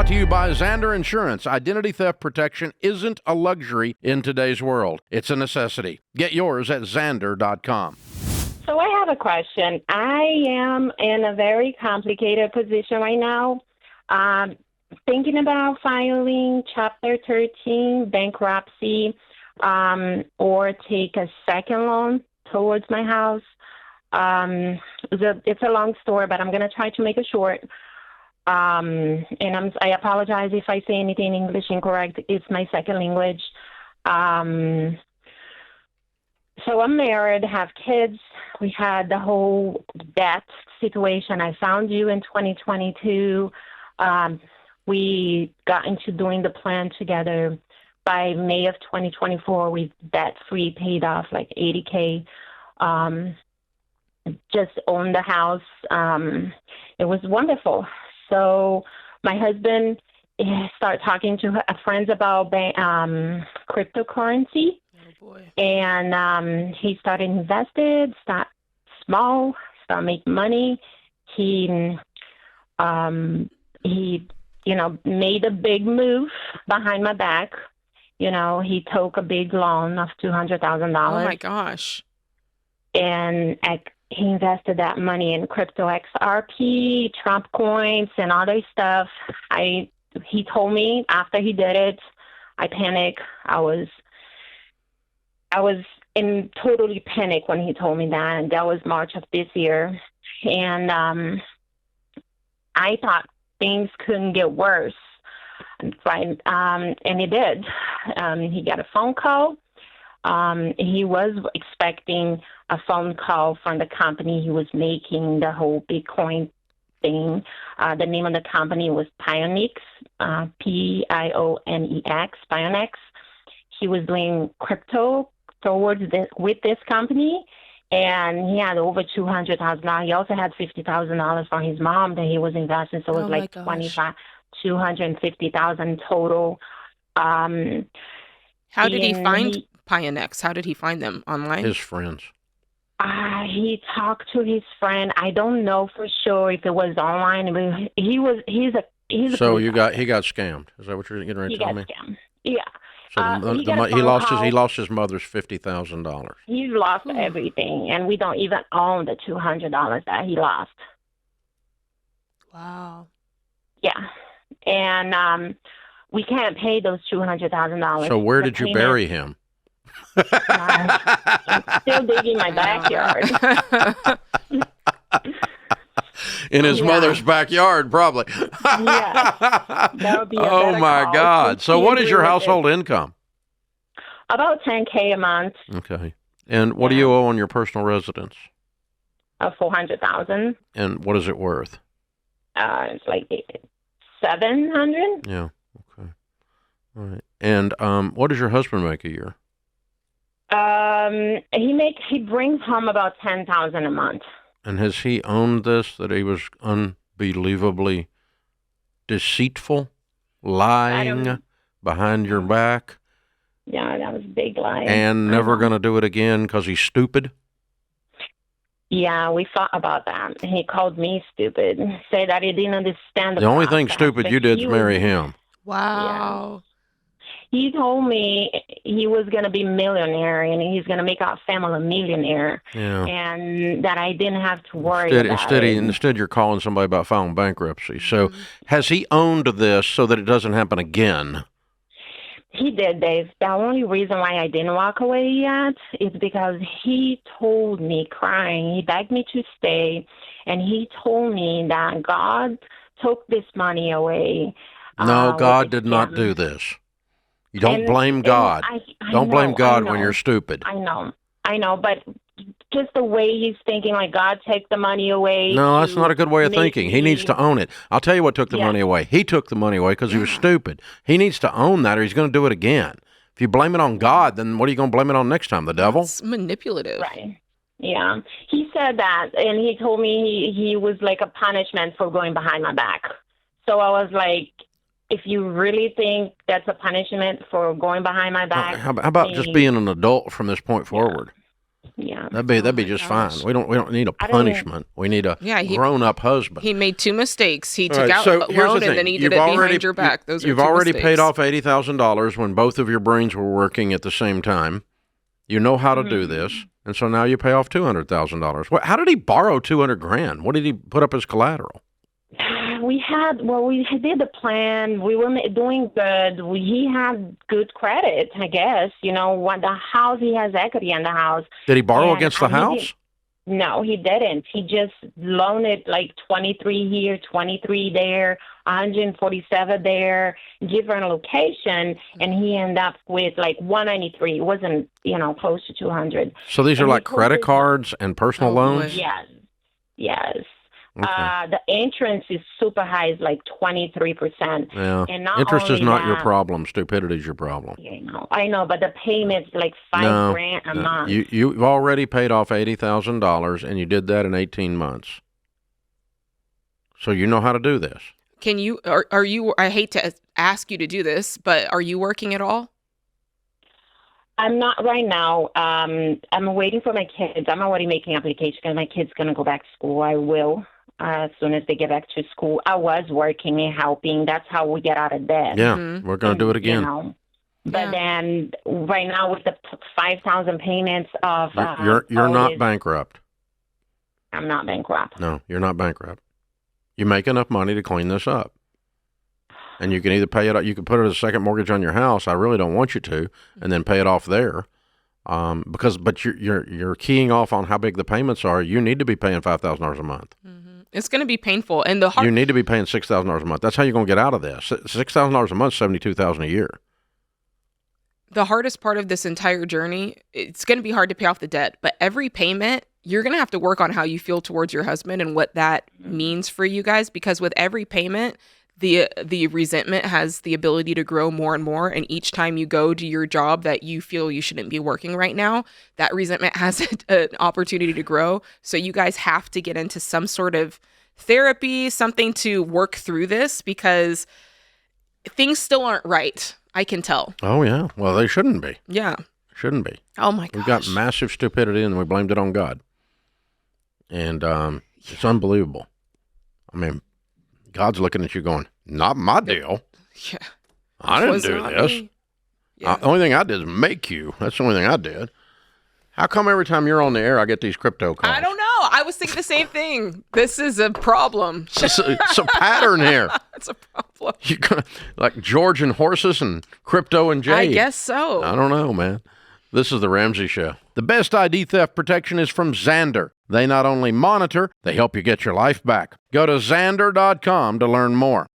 Brought to you by Xander Insurance. Identity theft protection isn't a luxury in today's world. It's a necessity. Get yours at Xander.com. So I have a question. I am in a very complicated position right now. Thinking about filing Chapter 13 bankruptcy or take a second loan towards my house. It's a long story, but I'm going to try to make it short. And I apologize if I say anything in English incorrect. It's my second language. So I'm married, have kids. We had the whole debt situation. I found you in 2022. We got into doing the plan together. By May of 2024, we debt-free, paid off like $80K. Just owned the house. It was wonderful. So my husband started talking to friends about cryptocurrency. Oh, boy. And he started invested, start small, start making money. He made a big move behind my back. He took a big loan of $200,000. Oh, my gosh. And he invested that money in crypto XRP, Trump coins, and other stuff. He told me after he did it, I panicked. I was in totally panic when he told me that. And that was March of this year. And I thought things couldn't get worse. Right. And it did. He got a phone call. He was expecting a phone call from the company he was making the whole Bitcoin thing. The name of the company was Pionex, Pionex, Pionex. He was doing crypto with this company, and he had over $200,000. He also had $50,000 from his mom that he was investing, so it was like $250,000 total. How did he find Pionex? How did he find them online? His friends. He talked to his friend. I don't know for sure if it was online, but he's a So he got scammed. Is that what you're getting ready to tell me? He got scammed. Yeah. So he lost his mother's $50,000. He lost everything, and we don't even own the $200 that he lost. Wow. Yeah, and we can't pay those $200,000. So where did you bury him? I'm still digging my backyard. In his mother's backyard, probably. Yeah. That would be a oh, my call. God. So what is your household income? About $10K a month. Okay. And what do you owe on your personal residence? $400,000. And what is it worth? It's like $700. Yeah. Okay. All right. And what does your husband make a year? He brings home about $10,000 a month. And has he owned this, that he was unbelievably deceitful, lying behind your back? Yeah, that was a big lie. And never going to do it again because he's stupid? Yeah, we thought about that. He called me stupid, said that he didn't understand the only thing stupid you did is marry him. Wow. Yeah. He told me he was going to be a millionaire and he's going to make our family a millionaire, and that I didn't have to worry about it. Instead, you're calling somebody about filing bankruptcy. So has he owned this so that it doesn't happen again? He did, Dave. The only reason why I didn't walk away yet is because he told me, crying, he begged me to stay, and he told me that God took this money away. No, God did not do this. You don't blame God. Don't blame God when you're stupid. I know, but just the way he's thinking, like God take the money away. No, that's not a good way of thinking. He needs to own it. I'll tell you what took the money away. He took the money away because he was stupid. He needs to own that or he's going to do it again. If you blame it on God, then what are you going to blame it on next time? The devil? It's manipulative. Right. Yeah. He said that, and he told me he was like a punishment for going behind my back. So I was like, if you really think that's a punishment for going behind my back. How about just being an adult from this point forward? Yeah. That'd be just fine. We don't need a punishment. We need a grown-up husband. He made 2 mistakes. He took right, out so a here's loan the and then thing. he did it behind your back. Those are 2 You've already mistakes. paid off $80,000 when both of your brains were working at the same time. You know how to do this, and so now you pay off $200,000. How did he borrow $200,000? What did he put up as collateral? We did the plan. We were doing good. He had good credit, I guess. You know, when the house, he has equity in the house. Did he borrow against the house? No, he didn't. He just loaned it like 23 here, 23 there, 147 there, different location, and he ended up with like 193. It wasn't, close to 200. So these are like credit cards and personal loans? Yes. Okay. The interest is super high, it's like 23%. Yeah. And interest is not your problem. Stupidity is your problem. I know, but the payment's like $5,000 a month. You've already paid off $80,000, and you did that in 18 months. So you know how to do this. Can you? Are you? I hate to ask you to do this, but are you working at all? I'm not right now. I'm waiting for my kids. I'm already making application because my kid's going to go back to school. I will as soon as they get back to school. I was working and helping. That's how we get out of debt. Yeah, we're going to do it again. But then right now with the 5,000 payments of... You're not bankrupt. I'm not bankrupt. No, you're not bankrupt. You make enough money to clean this up. And you can either pay it off, you can put it as a second mortgage on your house. I really don't want you to, and then pay it off there. But you're keying off on how big the payments are. You need to be paying $5,000 a month. Mm-hmm. It's going to be painful, and you need to be paying $6,000 a month. That's how you're going to get out of this. $6,000 a month, $72,000 a year. The hardest part of this entire journey, it's going to be hard to pay off the debt, but every payment, you're going to have to work on how you feel towards your husband and what that means for you guys, because with every payment, the resentment has the ability to grow more and more. And each time you go to your job that you feel you shouldn't be working right now, that resentment has an opportunity to grow. So you guys have to get into some sort of therapy, something to work through this, because things still aren't right. I can tell. Oh, yeah. Well, they shouldn't be. Yeah. Shouldn't be. Oh, my gosh. We've got massive stupidity and we blamed it on God. And it's unbelievable. I mean, God's looking at you going, not my deal. Yeah. I didn't do this. Yeah. The only thing I did is make you. That's the only thing I did. How come every time you're on the air, I get these crypto calls? I don't know. I was thinking the same thing. This is a problem. It's a pattern here. It's a problem. Like George and horses and crypto and Jade. I guess so. I don't know, man. This is the Ramsey Show. The best ID theft protection is from Xandr. They not only monitor, they help you get your life back. Go to Xandr.com to learn more.